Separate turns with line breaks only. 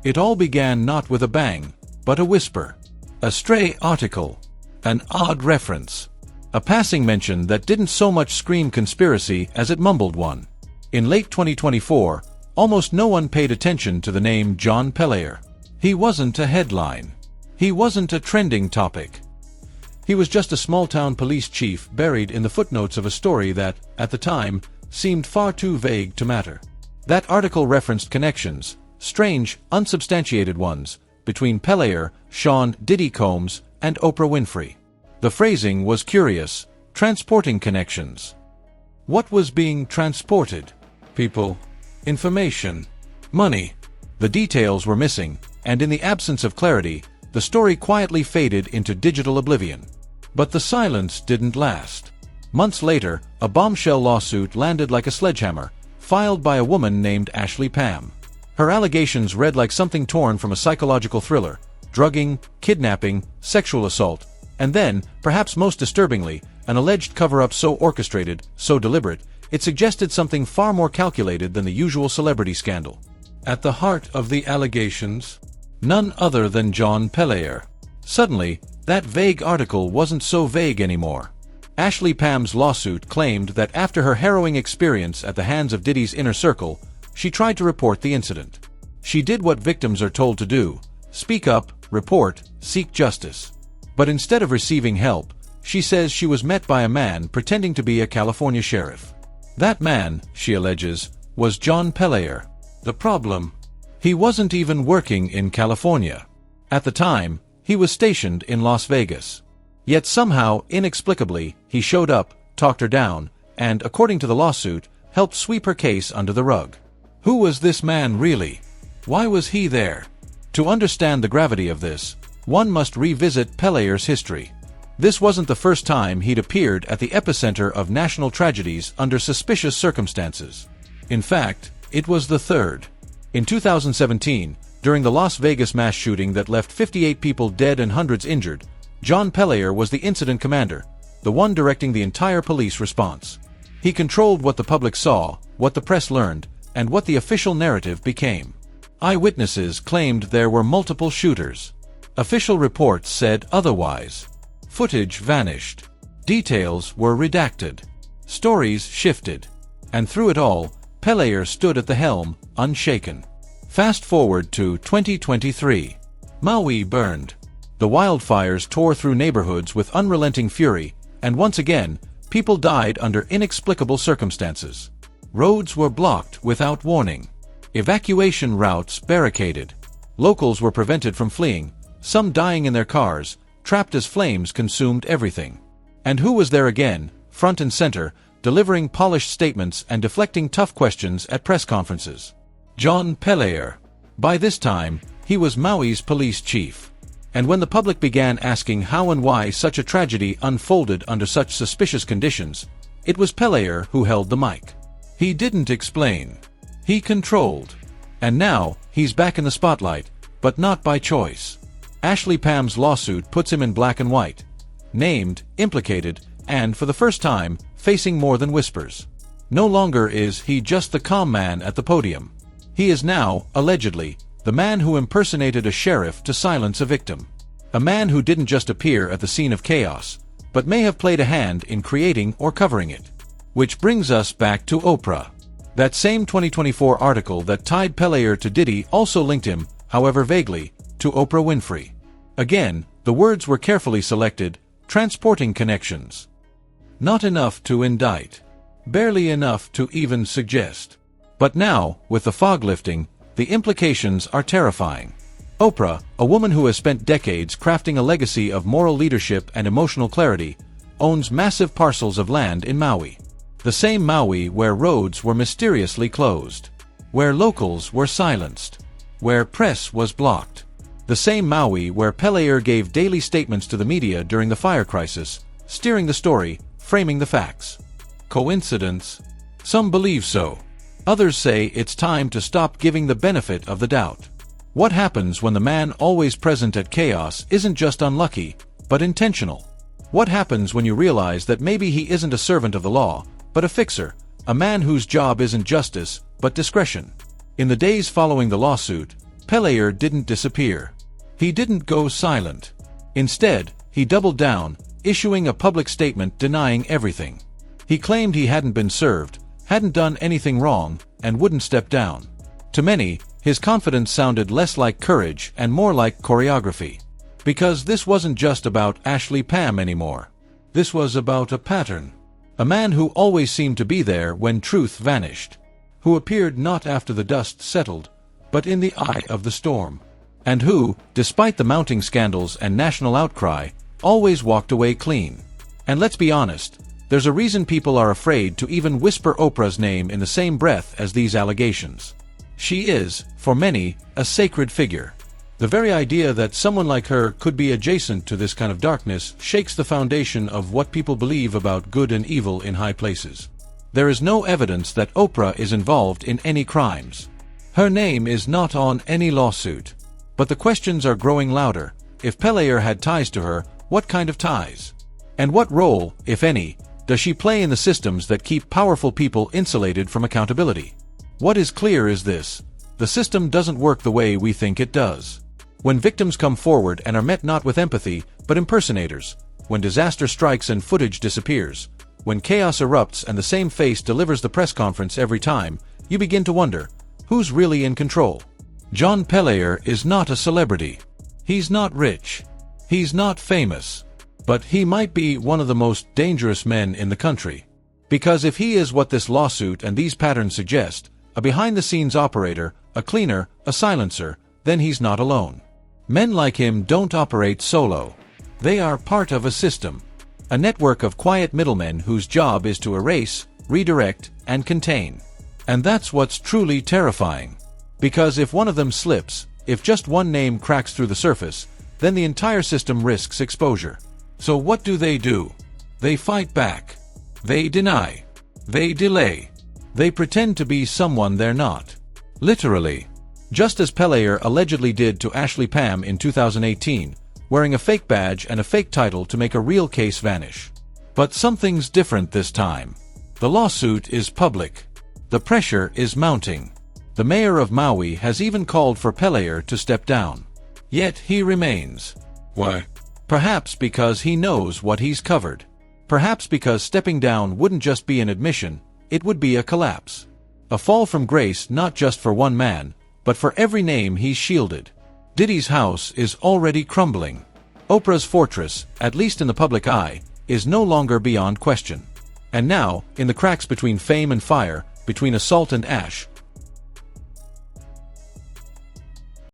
It all began not with a bang, but a whisper. A stray article. An odd reference. A passing mention that didn't so much scream conspiracy as it mumbled one. In late 2024, almost no one paid attention to the name John Peler. He wasn't a headline. He wasn't a trending topic. He was just a small-town police chief buried in the footnotes of a story that, at the time, seemed far too vague to matter. That article referenced connections, strange, unsubstantiated ones, between Peler, Sean Diddy Combs, and Oprah Winfrey. The phrasing was curious, transporting connections. What was being transported? People, information, money. The details were missing, and in the absence of clarity, the story quietly faded into digital oblivion. But the silence didn't last. Months later, a bombshell lawsuit landed like a sledgehammer, filed by a woman named Ashley Pam. Her allegations read like something torn from a psychological thriller: drugging, kidnapping, sexual assault, and then, perhaps most disturbingly, an alleged cover-up so orchestrated, so deliberate, it suggested something far more calculated than the usual celebrity scandal. At the heart of the allegations, none other than John Peler. Suddenly, that vague article wasn't so vague anymore. Ashley Pam's lawsuit claimed that after her harrowing experience at the hands of Diddy's inner circle, she tried to report the incident. She did what victims are told to do: speak up, report, seek justice. But instead of receiving help, she says she was met by a man pretending to be a California sheriff. That man, she alleges, was John Peler. The problem? He wasn't even working in California. At the time, he was stationed in Las Vegas. Yet somehow, inexplicably, he showed up, talked her down, and, according to the lawsuit, helped sweep her case under the rug. Who was this man really? Why was he there? To understand the gravity of this, one must revisit Peler's history. This wasn't the first time he'd appeared at the epicenter of national tragedies under suspicious circumstances. In fact, it was the third. In 2017, during the Las Vegas mass shooting that left 58 people dead and hundreds injured, John Peler was the incident commander, the one directing the entire police response. He controlled what the public saw, what the press learned, and what the official narrative became. Eyewitnesses claimed there were multiple shooters. Official reports said otherwise. Footage vanished. Details were redacted. Stories shifted. And through it all, Peler stood at the helm, unshaken. Fast forward to 2023. Maui burned. The wildfires tore through neighborhoods with unrelenting fury, and once again, people died under inexplicable circumstances. Roads were blocked without warning. Evacuation routes barricaded. Locals were prevented from fleeing, some dying in their cars, trapped as flames consumed everything. And who was there again, front and center, delivering polished statements and deflecting tough questions at press conferences? John Peler. By this time, he was Maui's police chief. And when the public began asking how and why such a tragedy unfolded under such suspicious conditions, it was Peler who held the mic. He didn't explain. He controlled. And now, he's back in the spotlight, but not by choice. Ashley Pam's lawsuit puts him in black and white. Named, implicated, and, for the first time, facing more than whispers. No longer is he just the calm man at the podium. He is now, allegedly, the man who impersonated a sheriff to silence a victim. A man who didn't just appear at the scene of chaos, but may have played a hand in creating or covering it. Which brings us back to Oprah. That same 2024 article that tied Peler to Diddy also linked him, however vaguely, to Oprah Winfrey. Again, the words were carefully selected, transporting connections. Not enough to indict. Barely enough to even suggest. But now, with the fog lifting, the implications are terrifying. Oprah, a woman who has spent decades crafting a legacy of moral leadership and emotional clarity, owns massive parcels of land in Maui. The same Maui where roads were mysteriously closed. Where locals were silenced. Where press was blocked. The same Maui where Peler gave daily statements to the media during the fire crisis, steering the story, framing the facts. Coincidence? Some believe so. Others say it's time to stop giving the benefit of the doubt. What happens when the man always present at chaos isn't just unlucky, but intentional? What happens when you realize that maybe he isn't a servant of the law, but a fixer, a man whose job isn't justice, but discretion? In the days following the lawsuit, Peler didn't disappear. He didn't go silent. Instead, he doubled down, issuing a public statement denying everything. He claimed he hadn't been served, hadn't done anything wrong, and wouldn't step down. To many, his confidence sounded less like courage and more like choreography. Because this wasn't just about Ashley Pam anymore. This was about a pattern. A man who always seemed to be there when truth vanished. Who appeared not after the dust settled, but in the eye of the storm. And who, despite the mounting scandals and national outcry, always walked away clean. And let's be honest, there's a reason people are afraid to even whisper Oprah's name in the same breath as these allegations. She is, for many, a sacred figure. The very idea that someone like her could be adjacent to this kind of darkness shakes the foundation of what people believe about good and evil in high places. There is no evidence that Oprah is involved in any crimes. Her name is not on any lawsuit. But the questions are growing louder. If Peler had ties to her, what kind of ties? And what role, if any, does she play in the systems that keep powerful people insulated from accountability? What is clear is this: the system doesn't work the way we think it does. When victims come forward and are met not with empathy, but impersonators, when disaster strikes and footage disappears, when chaos erupts and the same face delivers the press conference every time, you begin to wonder, who's really in control? John Peler is not a celebrity. He's not rich. He's not famous. But he might be one of the most dangerous men in the country. Because if he is what this lawsuit and these patterns suggest, a behind-the-scenes operator, a cleaner, a silencer, then he's not alone. Men like him don't operate solo. They are part of a system. A network of quiet middlemen whose job is to erase, redirect, and contain. And that's what's truly terrifying. Because if one of them slips, if just one name cracks through the surface, then the entire system risks exposure. So what do? They fight back. They deny. They delay. They pretend to be someone they're not. Literally. Just as Peler allegedly did to Ashley Pam in 2018, wearing a fake badge and a fake title to make a real case vanish. But something's different this time. The lawsuit is public. The pressure is mounting. The mayor of Maui has even called for Peler to step down. Yet he remains. Why? Perhaps because he knows what he's covered. Perhaps because stepping down wouldn't just be an admission, it would be a collapse. A fall from grace not just for one man, but for every name he's shielded. Diddy's house is already crumbling. Oprah's fortress, at least in the public eye, is no longer beyond question. And now, in the cracks between fame and fire, between assault and ash,